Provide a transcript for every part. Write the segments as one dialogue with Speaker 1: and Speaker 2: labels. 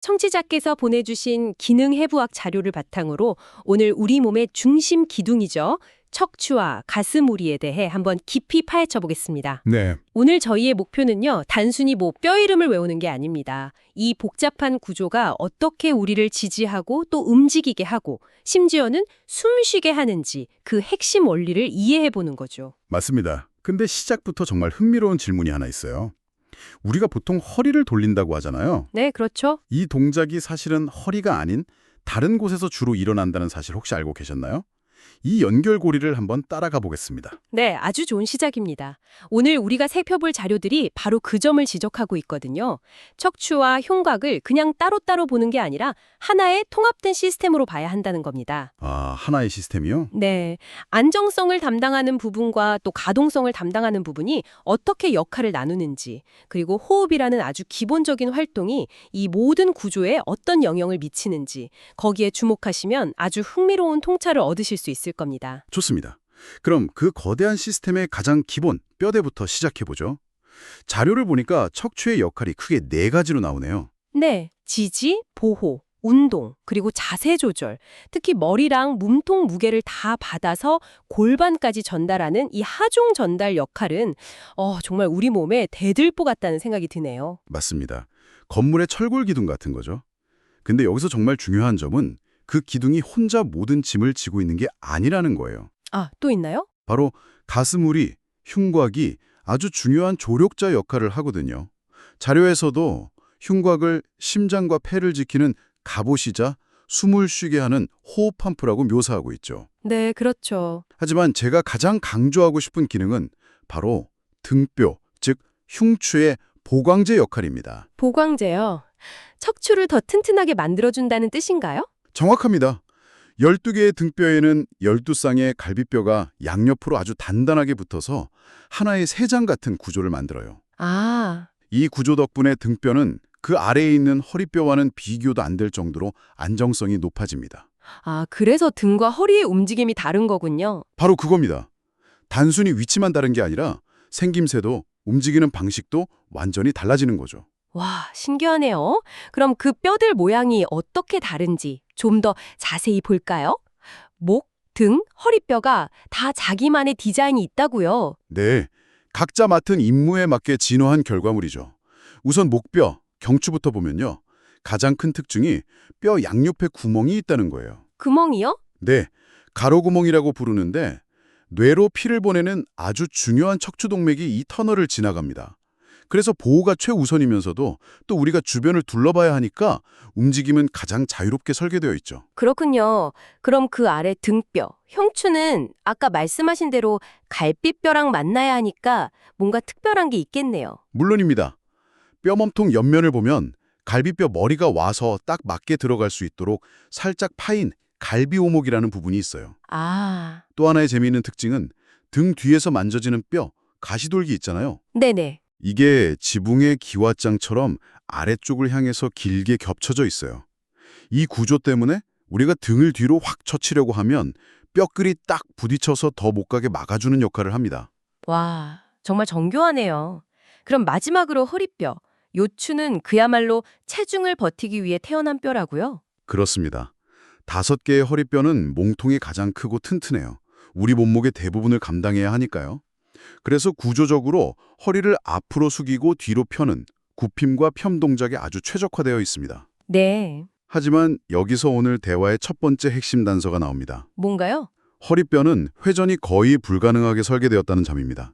Speaker 1: 청취자께서 보내주신 기능 해부학 자료를 바탕으로 오늘 우리 몸의 중심 기둥이죠. 척추와 가슴우리에 대해 한번 깊이 파헤쳐 보겠습니다.
Speaker 2: 네,
Speaker 1: 오늘 저희의 목표는요, 단순히 뼈 이름을 외우는 게 아닙니다. 이 복잡한 구조가 어떻게 우리를 지지하고 또 움직이게 하고 심지어는 숨쉬게 하는지 그 핵심 원리를 이해해 보는 거죠.
Speaker 2: 맞습니다. 근데 시작부터 정말 흥미로운 질문이 하나 있어요. 우리가 보통 허리를 돌린다고 하잖아요.
Speaker 1: 네, 그렇죠.
Speaker 2: 이 동작이 사실은 허리가 아닌 다른 곳에서 주로 일어난다는 사실 혹시 알고 계셨나요? 이 연결고리를 한번 따라가 보겠습니다.
Speaker 1: 네, 아주 좋은 시작입니다. 오늘 우리가 살펴볼 자료들이 바로 그 점을 지적하고 있거든요. 척추와 흉곽을 그냥 따로따로 보는 게 아니라 하나의 통합된 시스템으로 봐야 한다는 겁니다.
Speaker 2: 아, 하나의 시스템이요?
Speaker 1: 네, 안정성을 담당하는 부분과 또 가동성을 담당하는 부분이 어떻게 역할을 나누는지, 그리고 호흡이라는 아주 기본적인 활동이 이 모든 구조에 어떤 영향을 미치는지, 거기에 주목하시면 아주 흥미로운 통찰을 얻으실 수 있을 겁니다.
Speaker 2: 좋습니다. 그럼 그 거대한 시스템의 가장 기본, 뼈대부터 시작해보죠. 자료를 보니까 척추의 역할이 크게 네 가지로 나오네요.
Speaker 1: 네, 지지, 보호, 운동, 그리고 자세 조절, 특히 머리랑 몸통 무게를 다 받아서 골반까지 전달하는 이 하중 전달 역할은 정말 우리 몸에 대들보 같다는 생각이 드네요.
Speaker 2: 맞습니다. 건물의 철골 기둥 같은 거죠. 근데 여기서 정말 중요한 점은 그 기둥이 혼자 모든 짐을 지고 있는 게 아니라는 거예요.
Speaker 1: 아, 또 있나요?
Speaker 2: 바로 가슴우리, 흉곽이 아주 중요한 조력자 역할을 하거든요. 자료에서도 흉곽을 심장과 폐를 지키는 갑옷이자 숨을 쉬게 하는 호흡 펌프라고 묘사하고 있죠.
Speaker 1: 네, 그렇죠.
Speaker 2: 하지만 제가 가장 강조하고 싶은 기능은 바로 등뼈, 즉 흉추의 보강제 역할입니다.
Speaker 1: 보광제요. 척추를 더 튼튼하게 만들어준다는 뜻인가요?
Speaker 2: 정확합니다. 12개의 등뼈에는 12쌍의 갈비뼈가 양옆으로 아주 단단하게 붙어서 하나의 세장 같은 구조를 만들어요.
Speaker 1: 아,
Speaker 2: 이 구조 덕분에 등뼈는 그 아래에 있는 허리뼈와는 비교도 안 될 정도로 안정성이 높아집니다.
Speaker 1: 그래서 등과 허리의 움직임이 다른 거군요.
Speaker 2: 바로 그겁니다. 단순히 위치만 다른 게 아니라 생김새도 움직이는 방식도 완전히 달라지는 거죠.
Speaker 1: 와, 신기하네요. 그럼 그 뼈들 모양이 어떻게 다른지 좀 더 자세히 볼까요? 목, 등, 허리뼈가 다 자기만의 디자인이 있다고요.
Speaker 2: 네, 각자 맡은 임무에 맞게 진화한 결과물이죠. 우선 목뼈, 경추부터 보면요. 가장 큰 특징이 뼈 양옆에 구멍이 있다는 거예요.
Speaker 1: 구멍이요?
Speaker 2: 네, 가로구멍이라고 부르는데 뇌로 피를 보내는 아주 중요한 척추동맥이 이 터널을 지나갑니다. 그래서 보호가 최우선이면서도 또 우리가 주변을 둘러봐야 하니까 움직임은 가장 자유롭게 설계되어 있죠.
Speaker 1: 그렇군요. 그럼 그 아래 등뼈, 흉추는 아까 말씀하신 대로 갈비뼈랑 만나야 하니까 뭔가 특별한 게 있겠네요.
Speaker 2: 물론입니다. 뼈 몸통 옆면을 보면 갈비뼈 머리가 와서 딱 맞게 들어갈 수 있도록 살짝 파인 갈비오목이라는 부분이 있어요.
Speaker 1: 아,
Speaker 2: 또 하나의 재미있는 특징은 등 뒤에서 만져지는 뼈, 가시돌기 있잖아요.
Speaker 1: 네네.
Speaker 2: 이게 지붕의 기와장처럼 아래쪽을 향해서 길게 겹쳐져 있어요. 이 구조 때문에 우리가 등을 뒤로 확 젖히려고 하면 뼈끌이 딱 부딪혀서 더 못 가게 막아주는 역할을 합니다.
Speaker 1: 와, 정말 정교하네요. 그럼 마지막으로 허리뼈, 요추는 그야말로 체중을 버티기 위해 태어난 뼈라고요?
Speaker 2: 그렇습니다. 5개의 허리뼈는 몸통이 가장 크고 튼튼해요. 우리 몸무게 대부분을 감당해야 하니까요. 그래서 구조적으로 허리를 앞으로 숙이고 뒤로 펴는 굽힘과 편 동작에 아주 최적화되어 있습니다.
Speaker 1: 네.
Speaker 2: 하지만 여기서 오늘 대화의 첫 번째 핵심 단서가 나옵니다.
Speaker 1: 뭔가요?
Speaker 2: 허리뼈는 회전이 거의 불가능하게 설계되었다는 점입니다.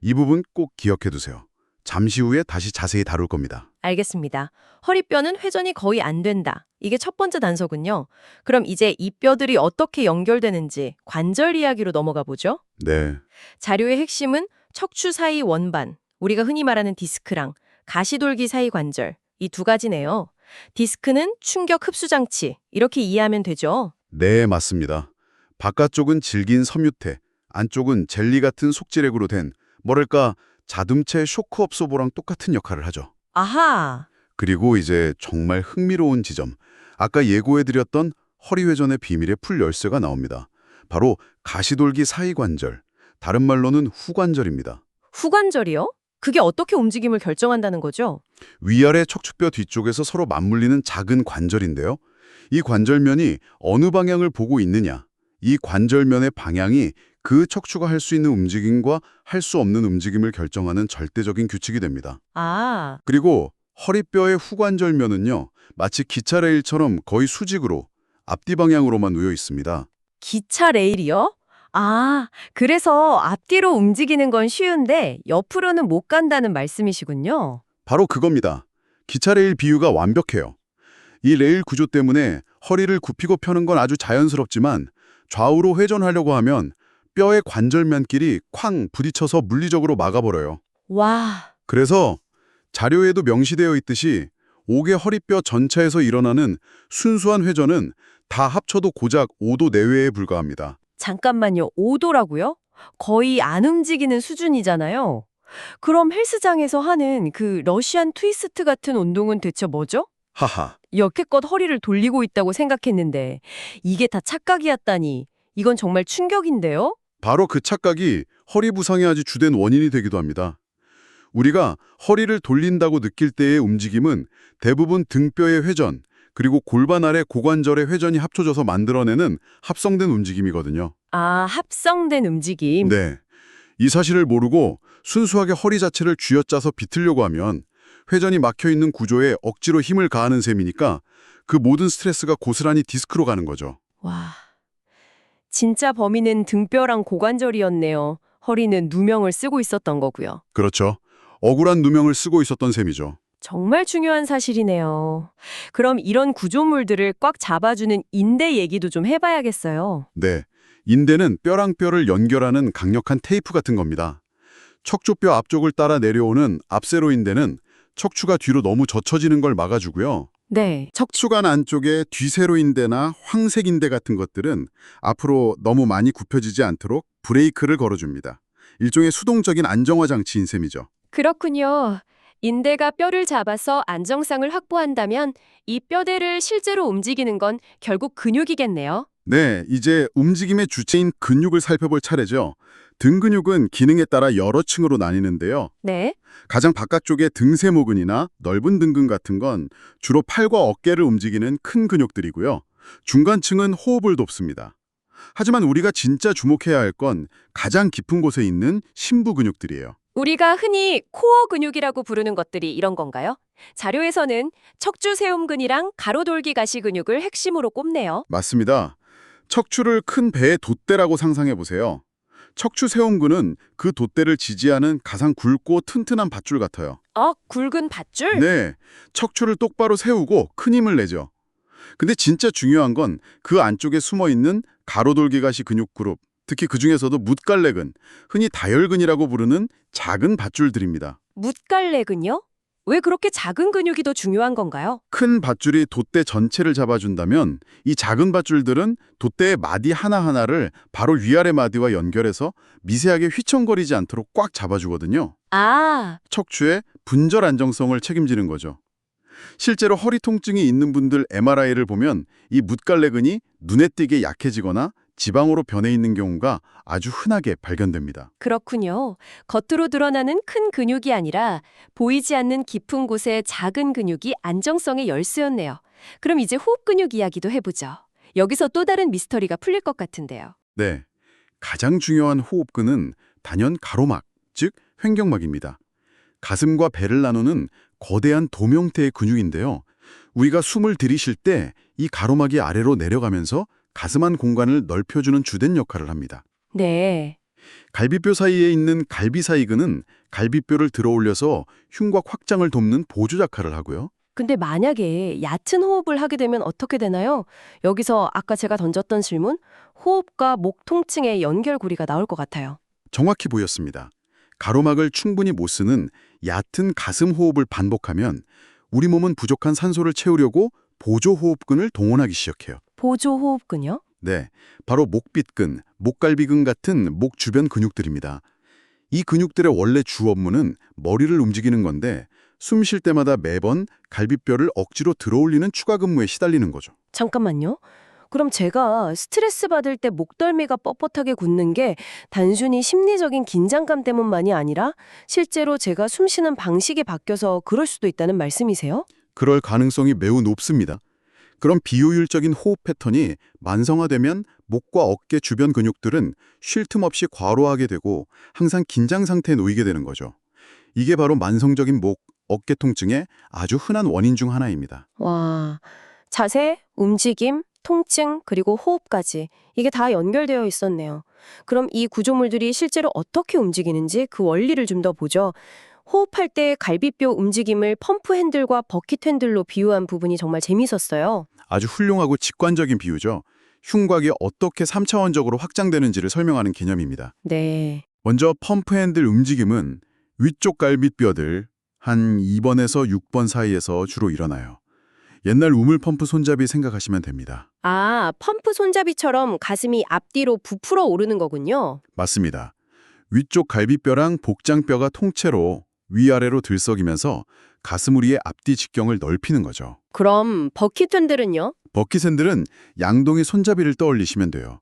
Speaker 2: 이 부분 꼭 기억해 두세요. 잠시 후에 다시 자세히 다룰 겁니다.
Speaker 1: 알겠습니다. 허리뼈는 회전이 거의 안 된다. 이게 첫 번째 단서군요. 그럼 이제 이 뼈들이 어떻게 연결되는지 관절 이야기로 넘어가 보죠.
Speaker 2: 네,
Speaker 1: 자료의 핵심은 척추 사이 원반, 우리가 흔히 말하는 디스크랑 가시돌기 사이 관절, 이 두 가지네요. 디스크는 충격 흡수 장치, 이렇게 이해하면 되죠.
Speaker 2: 네, 맞습니다. 바깥쪽은 질긴 섬유태, 안쪽은 젤리 같은 속지렉으로 된 뭐랄까 자동차의 쇼크 업소보랑 똑같은 역할을 하죠.
Speaker 1: 아하,
Speaker 2: 그리고 이제 정말 흥미로운 지점, 아까 예고해드렸던 허리회전의 비밀의 풀 열쇠가 나옵니다. 바로 가시돌기 사이관절, 다른 말로는 후관절입니다.
Speaker 1: 후관절이요? 그게 어떻게 움직임을 결정한다는 거죠?
Speaker 2: 위아래 척추뼈 뒤쪽에서 서로 맞물리는 작은 관절인데요. 이 관절면이 어느 방향을 보고 있느냐, 이 관절면의 방향이 그 척추가 할 수 있는 움직임과 할 수 없는 움직임을 결정하는 절대적인 규칙이 됩니다.
Speaker 1: 아,
Speaker 2: 그리고 허리뼈의 후관절면은요, 마치 기차 레일처럼 거의 수직으로 앞뒤 방향으로만 놓여 있습니다.
Speaker 1: 기차 레일이요? 아, 그래서 앞뒤로 움직이는 건 쉬운데 옆으로는 못 간다는 말씀이시군요.
Speaker 2: 바로 그겁니다. 기차 레일 비유가 완벽해요. 이 레일 구조 때문에 허리를 굽히고 펴는 건 아주 자연스럽지만 좌우로 회전하려고 하면 뼈의 관절면끼리 쾅 부딪혀서 물리적으로 막아버려요.
Speaker 1: 와,
Speaker 2: 그래서 자료에도 명시되어 있듯이 5개 허리뼈 전체에서 일어나는 순수한 회전은 다 합쳐도 고작 5도 내외에 불과합니다.
Speaker 1: 잠깐만요. 5도라고요? 거의 안 움직이는 수준이잖아요. 그럼 헬스장에서 하는 그 러시안 트위스트 같은 운동은 대체 뭐죠?
Speaker 2: 하하.
Speaker 1: 여태껏 허리를 돌리고 있다고 생각했는데 이게 다 착각이었다니 이건 정말 충격인데요?
Speaker 2: 바로 그 착각이 허리 부상의 아주 주된 원인이 되기도 합니다. 우리가 허리를 돌린다고 느낄 때의 움직임은 대부분 등뼈의 회전, 그리고 골반 아래 고관절의 회전이 합쳐져서 만들어내는 합성된 움직임이거든요.
Speaker 1: 아, 합성된 움직임.
Speaker 2: 네. 이 사실을 모르고 순수하게 허리 자체를 쥐어짜서 비틀려고 하면 회전이 막혀있는 구조에 억지로 힘을 가하는 셈이니까 그 모든 스트레스가 고스란히 디스크로 가는 거죠.
Speaker 1: 와, 진짜 범인은 등뼈랑 고관절이었네요. 허리는 누명을 쓰고 있었던 거고요.
Speaker 2: 그렇죠. 억울한 누명을 쓰고 있었던 셈이죠.
Speaker 1: 정말 중요한 사실이네요. 그럼 이런 구조물들을 꽉 잡아주는 인대 얘기도 좀 해봐야겠어요.
Speaker 2: 네. 인대는 뼈랑 뼈를 연결하는 강력한 테이프 같은 겁니다. 척추뼈 앞쪽을 따라 내려오는 앞세로인대는 척추가 뒤로 너무 젖혀지는 걸 막아주고요.
Speaker 1: 네,
Speaker 2: 척추관 안쪽의 뒤세로인대나 황색인대 같은 것들은 앞으로 너무 많이 굽혀지지 않도록 브레이크를 걸어줍니다. 일종의 수동적인 안정화 장치인 셈이죠.
Speaker 1: 그렇군요. 인대가 뼈를 잡아서 안정성을 확보한다면 이 뼈대를 실제로 움직이는 건 결국 근육이겠네요.
Speaker 2: 네, 이제 움직임의 주체인 근육을 살펴볼 차례죠. 등 근육은 기능에 따라 여러 층으로 나뉘는데요.
Speaker 1: 네.
Speaker 2: 가장 바깥쪽의 등세모근이나 넓은 등근 같은 건 주로 팔과 어깨를 움직이는 큰 근육들이고요. 중간층은 호흡을 돕습니다. 하지만 우리가 진짜 주목해야 할 건 가장 깊은 곳에 있는 심부 근육들이에요.
Speaker 1: 우리가 흔히 코어 근육이라고 부르는 것들이 이런 건가요? 자료에서는 척추 세움근이랑 가로돌기 가시 근육을 핵심으로 꼽네요.
Speaker 2: 맞습니다. 척추를 큰 배의 돛대라고 상상해 보세요. 척추 세움근은 그 돛대를 지지하는 가장 굵고 튼튼한 밧줄 같아요.
Speaker 1: 굵은 밧줄?
Speaker 2: 네, 척추를 똑바로 세우고 큰 힘을 내죠. 근데 진짜 중요한 건 그 안쪽에 숨어있는 가로돌기가시 근육 그룹, 특히 그중에서도 뭇갈래근, 흔히 다혈근이라고 부르는 작은 밧줄들입니다.
Speaker 1: 뭇갈래근요? 왜 그렇게 작은 근육이 더 중요한 건가요?
Speaker 2: 큰 밧줄이 돛대 전체를 잡아준다면 이 작은 밧줄들은 돛대의 마디 하나하나를 바로 위아래 마디와 연결해서 미세하게 휘청거리지 않도록 꽉 잡아주거든요.
Speaker 1: 아,
Speaker 2: 척추의 분절 안정성을 책임지는 거죠. 실제로 허리 통증이 있는 분들 MRI를 보면 이 뭇갈래근이 눈에 띄게 약해지거나 지방으로 변해 있는 경우가 아주 흔하게 발견됩니다.
Speaker 1: 그렇군요. 겉으로 드러나는 큰 근육이 아니라 보이지 않는 깊은 곳의 작은 근육이 안정성의 열쇠였네요. 그럼 이제 호흡 근육 이야기도 해보죠. 여기서 또 다른 미스터리가 풀릴 것 같은데요.
Speaker 2: 네, 가장 중요한 호흡근은 단연 가로막, 즉 횡격막입니다. 가슴과 배를 나누는 거대한 돔 형태의 근육인데요. 우리가 숨을 들이쉴 때 이 가로막이 아래로 내려가면서 가슴 안 공간을 넓혀주는 주된 역할을 합니다.
Speaker 1: 네.
Speaker 2: 갈비뼈 사이에 있는 갈비사이근은 갈비뼈를 들어올려서 흉곽 확장을 돕는 보조 역할을 하고요.
Speaker 1: 근데 만약에 얕은 호흡을 하게 되면 어떻게 되나요? 여기서 아까 제가 던졌던 질문, 호흡과 목 통증의 연결고리가 나올 것 같아요.
Speaker 2: 정확히 보였습니다. 가로막을 충분히 못 쓰는 얕은 가슴 호흡을 반복하면 우리 몸은 부족한 산소를 채우려고 보조 호흡근을 동원하기 시작해요.
Speaker 1: 보조 호흡근요?
Speaker 2: 네, 바로 목빗근, 목갈비근 같은 목 주변 근육들입니다. 이 근육들의 원래 주 업무는 머리를 움직이는 건데 숨 쉴 때마다 매번 갈비뼈를 억지로 들어올리는 추가 근무에 시달리는 거죠.
Speaker 1: 잠깐만요. 그럼 제가 스트레스 받을 때 목덜미가 뻣뻣하게 굳는 게 단순히 심리적인 긴장감 때문만이 아니라 실제로 제가 숨 쉬는 방식이 바뀌어서 그럴 수도 있다는 말씀이세요?
Speaker 2: 그럴 가능성이 매우 높습니다. 그런 비효율적인 호흡 패턴이 만성화되면 목과 어깨 주변 근육들은 쉴 틈 없이 과로하게 되고 항상 긴장 상태에 놓이게 되는 거죠. 이게 바로 만성적인 목, 어깨 통증의 아주 흔한 원인 중 하나입니다.
Speaker 1: 와, 자세, 움직임, 통증, 그리고 호흡까지 이게 다 연결되어 있었네요. 그럼 이 구조물들이 실제로 어떻게 움직이는지 그 원리를 좀 더 보죠. 호흡할 때 갈비뼈 움직임을 펌프 핸들과 버킷 핸들로 비유한 부분이 정말 재밌었어요.
Speaker 2: 아주 훌륭하고 직관적인 비유죠. 흉곽이 어떻게 3차원적으로 확장되는지를 설명하는 개념입니다.
Speaker 1: 네.
Speaker 2: 먼저 펌프 핸들 움직임은 위쪽 갈비뼈들 한 2번에서 6번 사이에서 주로 일어나요. 옛날 우물 펌프 손잡이 생각하시면 됩니다.
Speaker 1: 아, 펌프 손잡이처럼 가슴이 앞뒤로 부풀어 오르는 거군요.
Speaker 2: 맞습니다. 위쪽 갈비뼈랑 복장뼈가 통째로 위아래로 들썩이면서 가슴우리의 앞뒤 직경을 넓히는 거죠.
Speaker 1: 그럼 버킷 핸들은요?
Speaker 2: 버킷핸들은 양동이 손잡이를 떠올리시면 돼요.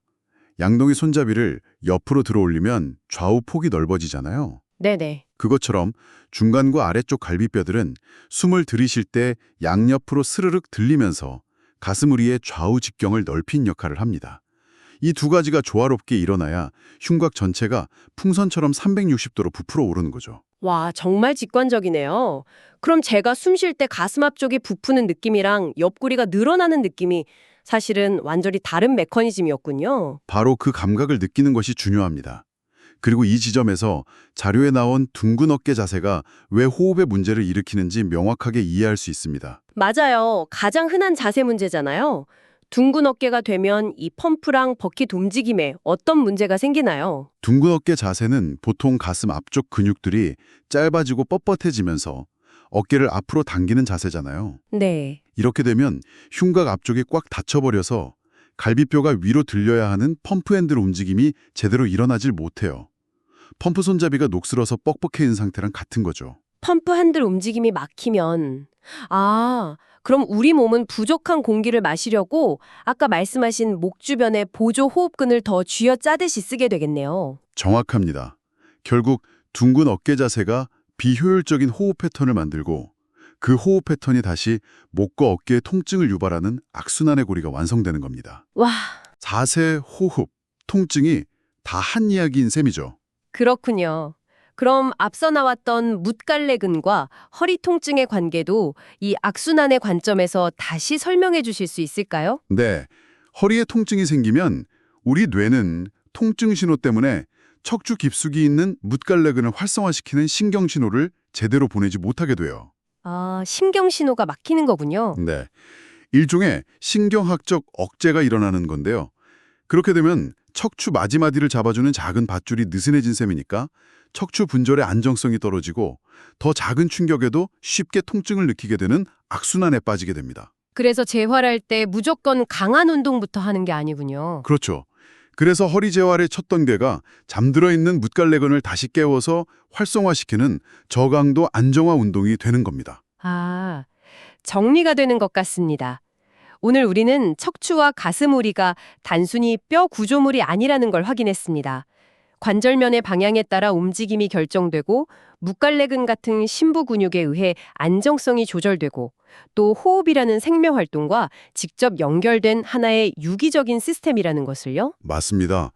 Speaker 2: 양동이 손잡이를 옆으로 들어 올리면 좌우 폭이 넓어지잖아요.
Speaker 1: 네네.
Speaker 2: 그것처럼 중간과 아래쪽 갈비뼈들은 숨을 들이쉴 때 양옆으로 스르륵 들리면서 가슴우리의 좌우 직경을 넓힌 역할을 합니다. 이 두 가지가 조화롭게 일어나야 흉곽 전체가 풍선처럼 360도로 부풀어 오르는 거죠.
Speaker 1: 와, 정말 직관적이네요. 그럼 제가 숨 쉴 때 가슴 앞쪽이 부푸는 느낌이랑 옆구리가 늘어나는 느낌이 사실은 완전히 다른 메커니즘이었군요.
Speaker 2: 바로 그 감각을 느끼는 것이 중요합니다. 그리고 이 지점에서 자료에 나온 둥근 어깨 자세가 왜 호흡의 문제를 일으키는지 명확하게 이해할 수 있습니다.
Speaker 1: 맞아요. 가장 흔한 자세 문제잖아요. 둥근 어깨가 되면 이 펌프랑 버킷 움직임에 어떤 문제가 생기나요?
Speaker 2: 둥근 어깨 자세는 보통 가슴 앞쪽 근육들이 짧아지고 뻣뻣해지면서 어깨를 앞으로 당기는 자세잖아요.
Speaker 1: 네.
Speaker 2: 이렇게 되면 흉곽 앞쪽이 꽉 닫혀버려서 갈비뼈가 위로 들려야 하는 펌프 핸들 움직임이 제대로 일어나질 못해요. 펌프 손잡이가 녹슬어서 뻑뻑해진 상태랑 같은 거죠.
Speaker 1: 펌프 핸들 움직임이 막히면 그럼 우리 몸은 부족한 공기를 마시려고 아까 말씀하신 목 주변에 보조 호흡근을 더 쥐어짜듯이 쓰게 되겠네요.
Speaker 2: 정확합니다. 결국 둥근 어깨 자세가 비효율적인 호흡 패턴을 만들고 그 호흡 패턴이 다시 목과 어깨의 통증을 유발하는 악순환의 고리가 완성되는 겁니다.
Speaker 1: 와,
Speaker 2: 자세, 호흡, 통증이 다 한 이야기인 셈이죠.
Speaker 1: 그렇군요. 그럼 앞서 나왔던 뭇갈래근과 허리 통증의 관계도 이 악순환의 관점에서 다시 설명해 주실 수 있을까요?
Speaker 2: 네, 허리에 통증이 생기면 우리 뇌는 통증 신호 때문에 척추 깊숙이 있는 뭇갈래근을 활성화시키는 신경 신호를 제대로 보내지 못하게 돼요.
Speaker 1: 아, 신경 신호가 막히는 거군요.
Speaker 2: 네, 일종의 신경학적 억제가 일어나는 건데요. 그렇게 되면 척추 마디마디를 잡아주는 작은 밧줄이 느슨해진 셈이니까 척추 분절의 안정성이 떨어지고 더 작은 충격에도 쉽게 통증을 느끼게 되는 악순환에 빠지게 됩니다.
Speaker 1: 그래서 재활할 때 무조건 강한 운동부터 하는 게 아니군요.
Speaker 2: 그렇죠. 그래서 허리 재활의 첫 단계가 잠들어 있는 뭇갈래근을 다시 깨워서 활성화시키는 저강도 안정화 운동이 되는 겁니다.
Speaker 1: 아, 정리가 되는 것 같습니다. 오늘 우리는 척추와 가슴우리가 단순히 뼈 구조물이 아니라는 걸 확인했습니다. 관절면의 방향에 따라 움직임이 결정되고 뭇갈래근 같은 심부 근육에 의해 안정성이 조절되고 또 호흡이라는 생명활동과 직접 연결된 하나의 유기적인 시스템이라는 것을요.
Speaker 2: 맞습니다.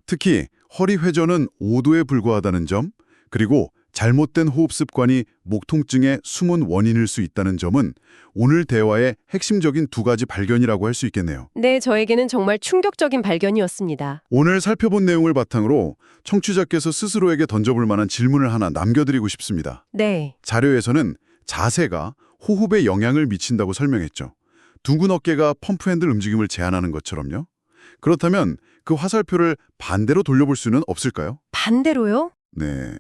Speaker 2: 특히 허리 회전은 5도에 불과하다는 점, 그리고 잘못된 호흡 습관이 목 통증의 숨은 원인일 수 있다는 점은 오늘 대화의 핵심적인 두 가지 발견이라고 할 수 있겠네요.
Speaker 1: 네, 저에게는 정말 충격적인 발견이었습니다.
Speaker 2: 오늘 살펴본 내용을 바탕으로 청취자께서 스스로에게 던져볼 만한 질문을 하나 남겨드리고 싶습니다.
Speaker 1: 네.
Speaker 2: 자료에서는 자세가 호흡에 영향을 미친다고 설명했죠. 둥근 어깨가 펌프 핸들 움직임을 제한하는 것처럼요. 그렇다면 그 화살표를 반대로 돌려볼 수는 없을까요?
Speaker 1: 반대로요?
Speaker 2: 네.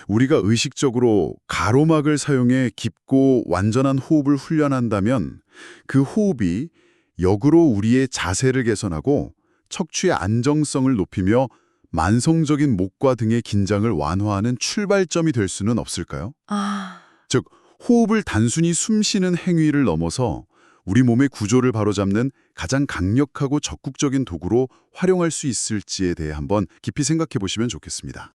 Speaker 2: 우리가 의식적으로 가로막을 사용해 깊고 완전한 호흡을 훈련한다면 그 호흡이 역으로 우리의 자세를 개선하고 척추의 안정성을 높이며 만성적인 목과 등의 긴장을 완화하는 출발점이 될 수는 없을까요? 즉, 호흡을 단순히 숨 쉬는 행위를 넘어서 우리 몸의 구조를 바로잡는 가장 강력하고 적극적인 도구로 활용할 수 있을지에 대해 한번 깊이 생각해 보시면 좋겠습니다.